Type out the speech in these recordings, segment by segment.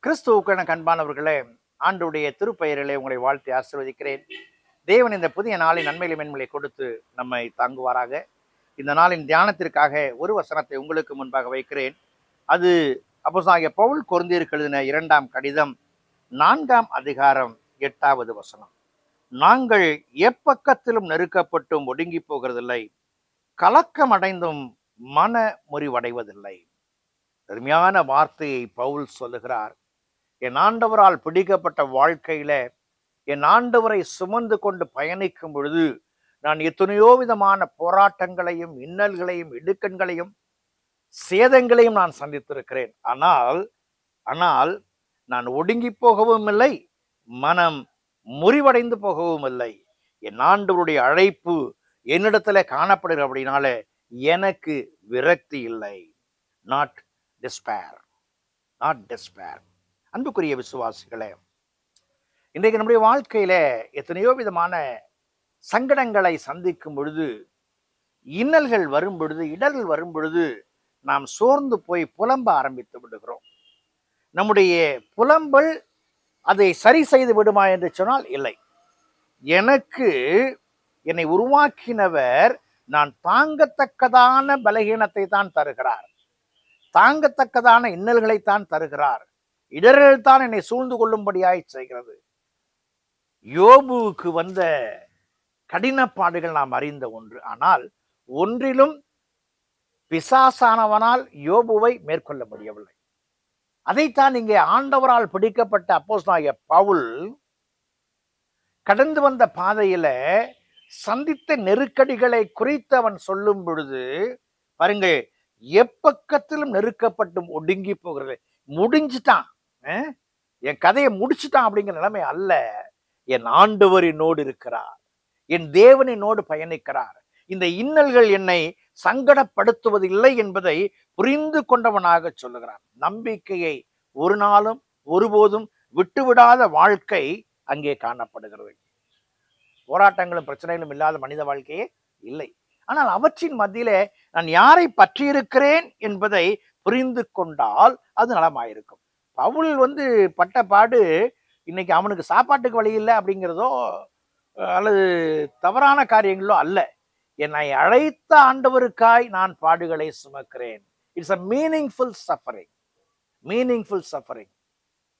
கிறிஸ்துவுக்கான கண்பானவர்களே, ஆண்டுடைய திருப்பெயரிலே உங்களை வாழ்த்தி ஆசீர்வதிக்கிறேன். தேவன் இந்த புதிய நாளின் நன்மையிலும் மென்மையை கொடுத்து நம்மை தாங்குவாராக. இந்த நாளின் தியானத்திற்காக ஒரு வசனத்தை உங்களுக்கு முன்பாக வைக்கிறேன். அது அப்போஸ்தலனாகிய பவுல் கொரிந்தியருக்கு எழுதின 2ஆம் கடிதம் 4ஆம் அதிகாரம் 8வது வசனம். நாங்கள் எப்பக்கத்திலும் நெருக்கப்பட்டும் ஒடுங்கி போகிறதில்லை, கலக்கம் அடைந்தும் மன முறிவடைவதில்லை. அருமையான வார்த்தையை பவுல் சொல்லுகிறார். என் ஆண்டவரால் பிடிக்கப்பட்ட வாழ்க்கையில என் ஆண்டவரை சுமந்து கொண்டு பயணிக்கும் பொழுது நான் எத்தனையோ விதமான போராட்டங்களையும் இன்னல்களையும் இடுக்கண்களையும் சேதங்களையும் நான் சந்தித்திருக்கிறேன். ஆனால் நான் ஒடுங்கி போகவும் இல்லை, மனம் முறிவடைந்து போகவும் இல்லை. என் ஆண்டவருடைய அழைப்பு என்னிடத்துல காணப்படுகிற அப்படினால எனக்கு விரக்தி இல்லை. Not despair, not despair. அன்புக்குரிய விசுவாசிகளே, இன்றைக்கு நம்முடைய வாழ்க்கையில எத்தனையோ விதமான சங்கடங்களை சந்திக்கும் பொழுது, இன்னல்கள் வரும் பொழுது, இடர்கள் வரும் பொழுது நாம் சோர்ந்து போய் புலம்ப ஆரம்பித்து விடுகிறோம். நம்முடைய புலம்பல் அதை சரி செய்து விடுமா என்று சொன்னால் இல்லை. என்னை உருவாக்கினவர் நான் தாங்கத்தக்கதான பலகீனத்தை தான் தருகிறார், தாங்கத்தக்கதான இன்னல்களை தான் தருகிறார், இடர்கள் தான் என்னை சூழ்ந்து கொள்ளும்படியாய் செய்கிறது. யோபுவுக்கு வந்த கடினப்பாடுகள் நாம் அறிந்த ஒன்று. ஆனால் ஒன்றிலும் பிசாசானவனால் யோபுவை மேற்கொள்ள முடியவில்லை. அதைத்தான் இங்கே ஆண்டவரால் பிடிக்கப்பட்ட அப்போஸ்தலனாகிய பவுல் கடந்து வந்த பாதையில சந்தித்த நெருக்கடிகளை குறித்து அவன் சொல்லும் பொழுது பாருங்க, எப்பக்கத்திலும் நெருக்கப்பட்டும் ஒடுங்கி போகிறது. முடிஞ்சிட்டான், என் கதையை முடிச்சுட்டான் அப்படிங்கிற நிலைமை அல்ல. என் ஆண்டவர் என்னோடு இருக்கிறார், என் தேவன் என்னோடு பயணிக்கிறார். இந்த இன்னல்கள் என்னை சங்கடப்படுத்துவதில்லை என்பதை புரிந்து கொண்டவனாக சொல்லுகிறான். நம்பிக்கையை ஒரு நாளும் ஒருபோதும் விட்டுவிடாத வாழ்க்கை அங்கே காணப்படுகிறது. போராட்டங்களும் பிரச்சனைகளும் இல்லாத மனித வாழ்க்கையே இல்லை. ஆனால் அவற்றின் மத்தியிலே நான் யாரை பற்றியிருக்கிறேன் என்பதை புரிந்து கொண்டால் அது நலமாயிருக்கும். பவுல் பட்ட பாடு இன்னைக்கு அவனுக்கு சாப்பாட்டுக்கு வழி இல்லை அப்படிங்கிறதோ அல்லது தவறான காரியங்களோ அல்ல. என்னை அழைத்த ஆண்டவருக்காய் நான் பாடுகளை சுமக்கிறேன். It's a meaningful suffering, meaningful suffering.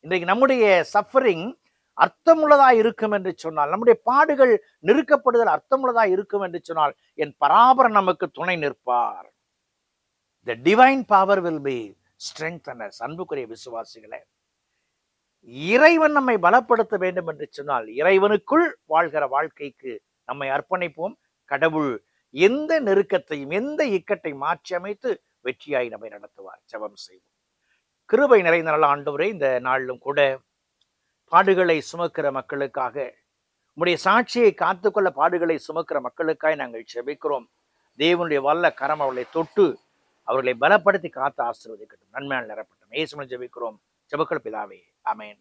இன்றைக்கு நம்முடைய சஃபரிங் அர்த்தமுள்ளதா இருக்கும் என்று சொன்னால், நம்முடைய பாடுகள் நெருக்கப்படுதல் அர்த்தமுள்ளதா இருக்கும் என்று சொன்னால், என் பராபரன் நமக்கு துணை நிற்பார். The divine power will be strengthened us. அன்புக்குரிய விசுவாசிகளே, இறைவன் நம்மை பலப்படுத்த வேண்டும் என்று சொன்னால் இறைவனுக்குள் வாழ்கிற வாழ்க்கைக்கு நம்மை அர்ப்பணிப்போம். கடவுள் எந்த நெருக்கத்தையும் எந்த இக்கட்டை மாற்றி அமைத்து வெற்றியாய் நம்மை நடத்துவார். ஜெபம் செய்வோம். கிருபை நிறைந்த நல்ல ஆண்டவரே, இந்த நாளிலும் கூட பாடுகளை சுமக்கிற மக்களுக்காக, உம்முடைய சாட்சியை காத்துக்கொள்ள பாடுகளை சுமக்கிற மக்களுக்காய் நாங்கள் ஜெபிக்கிறோம். தேவனுடைய வல்ல கரம் அவர்களை தொட்டு அவர்களை பலப்படுத்தி காத்து ஆசீர்வதிக்கட்டும். நன்மையால் நிரப்பட்டும். இயேசுவில் ஜெபிக்கிறோம் ஜெபங்கள் பிதாவே, ஆமென்.